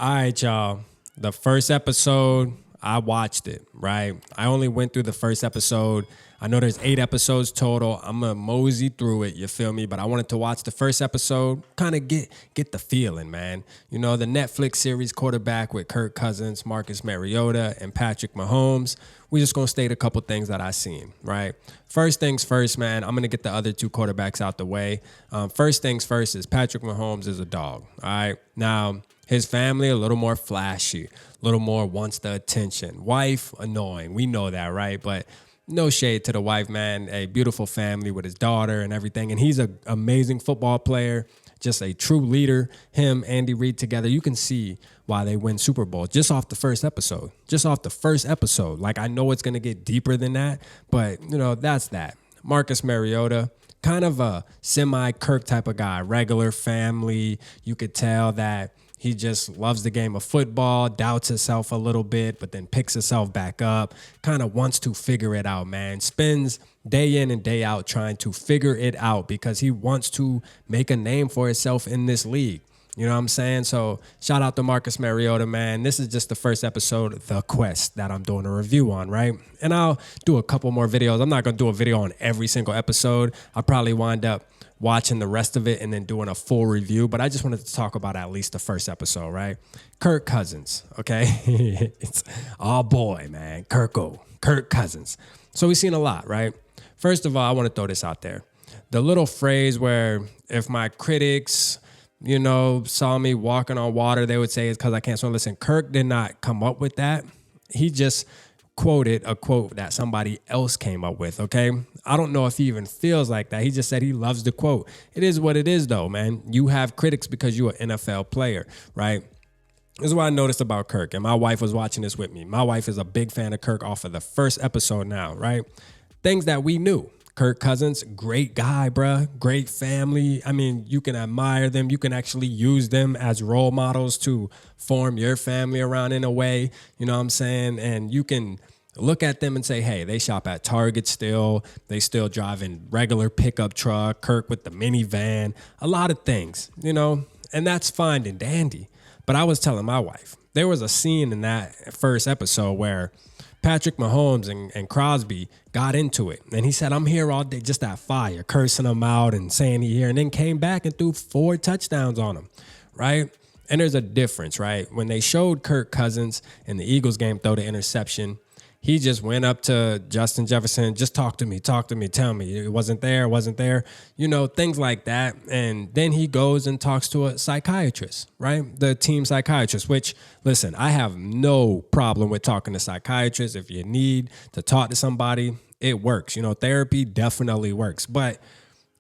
All right, y'all. The first episode, I watched it, right? I only went through the first episode. I know there's 8 episodes total. I'm going to mosey through it, you feel me? But I wanted to watch the first episode, kind of get the feeling, man. You know, the Netflix series Quarterback with Kirk Cousins, Marcus Mariota, and Patrick Mahomes. We just going to state a couple things that I seen, right? First things first, man, I'm going to get the other 2 quarterbacks out the way. First things first is Patrick Mahomes is a dog, all right? Now, his family, a little more flashy, a little more wants the attention. Wife, annoying. We know that, right? But no shade to the wife, man. A beautiful family with his daughter and everything. And he's an amazing football player, just a true leader. Him, Andy Reid together, you can see why they win Super Bowl just off the first episode. Just off the first episode. Like, I know it's going to get deeper than that, but, you know, that's that. Marcus Mariota, kind of a semi-Kirk type of guy, regular family. You could tell that he just loves the game of football, doubts himself a little bit, but then picks himself back up, kind of wants to figure it out, man. Spends day in and day out trying to figure it out because he wants to make a name for himself in this league. You know what I'm saying? So shout out to Marcus Mariota, man. This is just the first episode of The Quest that I'm doing a review on, right? And I'll do a couple more videos. I'm not going to do a video on every single episode. I'll probably wind up watching the rest of it and then doing a full review. But I just wanted to talk about at least the first episode, right? Kirk Cousins, okay? It's, oh boy, man. Kirk Cousins. So we've seen a lot, right? First of all, I want to throw this out there. The little phrase where if my critics, you know, saw me walking on water, they would say it's because I can't swim. Listen, Kirk did not come up with that. He just quoted a quote that somebody else came up with, okay? I don't know if he even feels like that. He just said he loves the quote. It is what it is, though, man. You have critics because you're an NFL player, right? This is what I noticed about Kirk, and my wife was watching this with me. My wife is a big fan of Kirk off of the first episode now, right? Things that we knew. Kirk Cousins, great guy, bruh. Great family. I mean, you can admire them. You can actually use them as role models to form your family around in a way. You know what I'm saying? And you can look at them and say, hey, they shop at Target still. They still driving regular pickup truck. Kirk with the minivan. A lot of things, you know? And that's fine and dandy. But I was telling my wife, there was a scene in that first episode where Patrick Mahomes and Crosby got into it. And he said, I'm here all day, just that fire, cursing him out and saying he here. And then came back and threw 4 touchdowns on him, right? And there's a difference, right? When they showed Kirk Cousins in the Eagles game throw the interception, he just went up to Justin Jefferson, just talk to me, tell me it wasn't there, you know, things like that. And then he goes and talks to a psychiatrist, right? The team psychiatrist, which, listen, I have no problem with talking to psychiatrists. If you need to talk to somebody, it works. You know, therapy definitely works, but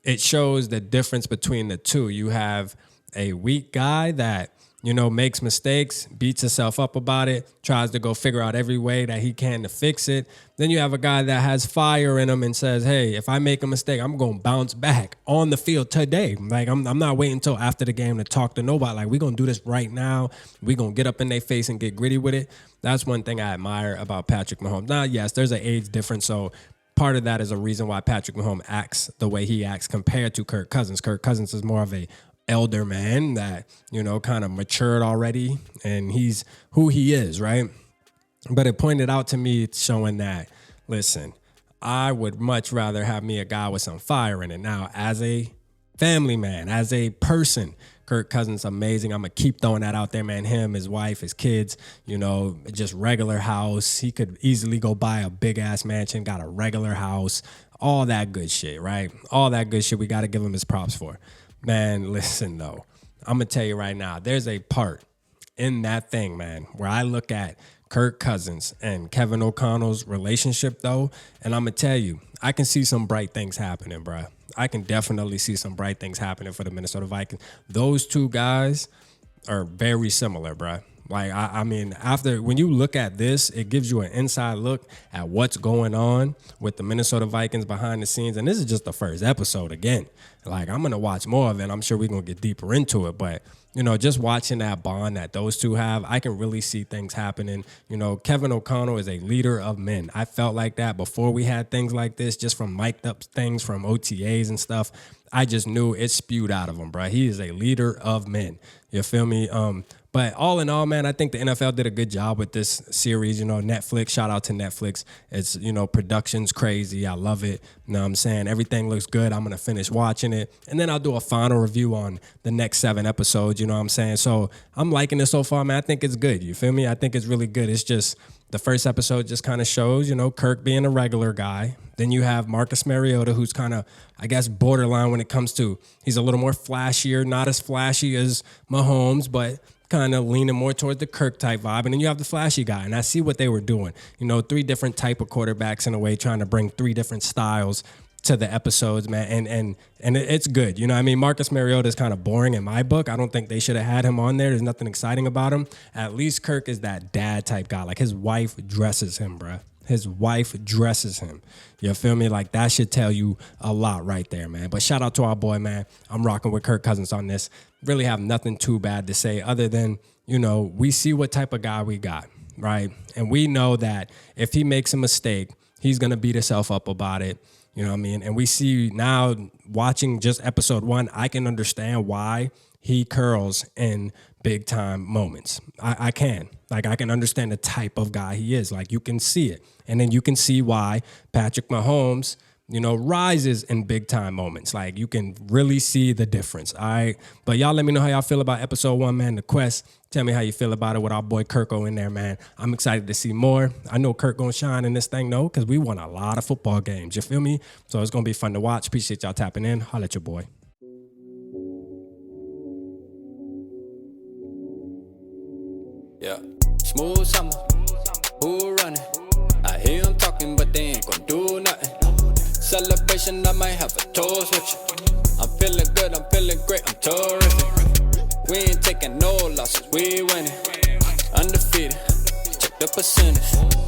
it shows the difference between the two. You have a weak guy that, you know, makes mistakes, beats himself up about it, tries to go figure out every way that he can to fix it. Then you have a guy that has fire in him and says, hey, if I make a mistake, I'm going to bounce back on the field today. Like, I'm not waiting until after the game to talk to nobody. Like, we're going to do this right now. We're going to get up in their face and get gritty with it. That's one thing I admire about Patrick Mahomes. Now, yes, there's an age difference, so part of that is a reason why Patrick Mahomes acts the way he acts compared to Kirk Cousins. Kirk Cousins is more of a elder man that, you know, kind of matured already, and he's who he is, right? But it pointed out to me showing that, listen, I would much rather have me a guy with some fire in it. Now, as a family man, as a person, Kirk Cousins, amazing. I'm going to keep throwing that out there, man. Him, his wife, his kids, you know, just regular house. He could easily go buy a big-ass mansion, got a regular house, all that good shit, right? All that good shit we got to give him his props for. Man, listen, though, I'm going to tell you right now, there's a part in that thing, man, where I look at Kirk Cousins and Kevin O'Connell's relationship, though, and I'm going to tell you, I can see some bright things happening, bro. I can definitely see some bright things happening for the Minnesota Vikings. Those two guys are very similar, bro. Like, I mean, when you look at this, it gives you an inside look at what's going on with the Minnesota Vikings behind the scenes. And this is just the first episode again. Like, I'm going to watch more of it. I'm sure we're going to get deeper into it. But, you know, just watching that bond that those two have, I can really see things happening. You know, Kevin O'Connell is a leader of men. I felt like that before we had things like this, just from mic'd up things from OTAs and stuff. I just knew it spewed out of him, bro. He is a leader of men. You feel me? But all in all, man, I think the NFL did a good job with this series. You know, Netflix, shout out to Netflix. It's, you know, production's crazy. I love it. You know what I'm saying? Everything looks good. I'm going to finish watching it. And then I'll do a final review on the next 7 episodes. You know what I'm saying? So I'm liking it so far, man. I think it's good. You feel me? I think it's really good. It's just the first episode just kind of shows, you know, Kirk being a regular guy. Then you have Marcus Mariota, who's kind of, I guess, borderline when it comes to, he's a little more flashier, not as flashy as Mahomes, but kind of leaning more towards the Kirk type vibe. And then you have the flashy guy. And I see what they were doing. You know, 3 different type of quarterbacks in a way, trying to bring 3 different styles to the episodes, man. And it's good. You know what I mean? Marcus Mariota is kind of boring in my book. I don't think they should have had him on there. There's nothing exciting about him. At least Kirk is that dad type guy. Like, his wife dresses him, bruh. His wife dresses him. You feel me? Like, that should tell you a lot right there, man. But shout out to our boy, man. I'm rocking with Kirk Cousins on this. Really have nothing too bad to say other than, you know, we see what type of guy we got, right? And we know that if he makes a mistake, he's going to beat himself up about it. You know what I mean? And we see now, watching just episode 1, I can understand why he curls in big time moments. I can. Like, I can understand the type of guy he is. Like, you can see it. And then you can see why Patrick Mahomes, you know, rises in big time moments. Like, you can really see the difference. All right. But y'all let me know how y'all feel about episode 1, man. The Quest. Tell me how you feel about it with our boy Kirko in there, man. I'm excited to see more. I know Kirk gonna shine in this thing, though, because we won a lot of football games. You feel me? So it's gonna be fun to watch. Appreciate y'all tapping in. Holla at your boy. Yeah, smooth summer, who running? I hear them talking, but they ain't gon' do nothing. Celebration, I might have a toast with you. I'm feeling good, I'm feeling great, I'm terrific. We ain't taking no losses, we winning. Undefeated, check the percentage.